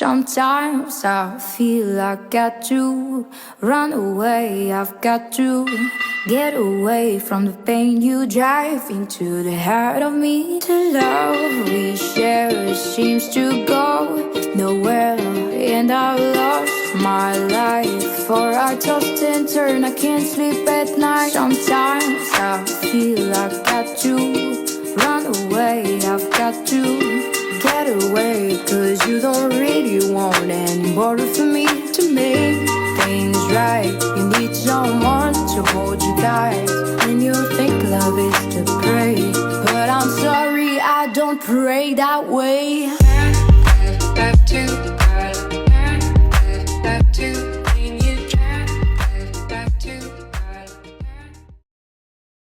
Sometimes I feel I got to run away, I've got to get away from the pain you drive into the heart of me. The love we share seems to go nowhere, and I've lost my life, for I tossed and turned, I can't sleep at night. Sometimes I feel I got to run away, I've got to get away, 'cause you don't really want any more for me. To make things right, you need someone to hold you tight, and you think love is to pray, but I'm sorry, I don't pray that way. Have to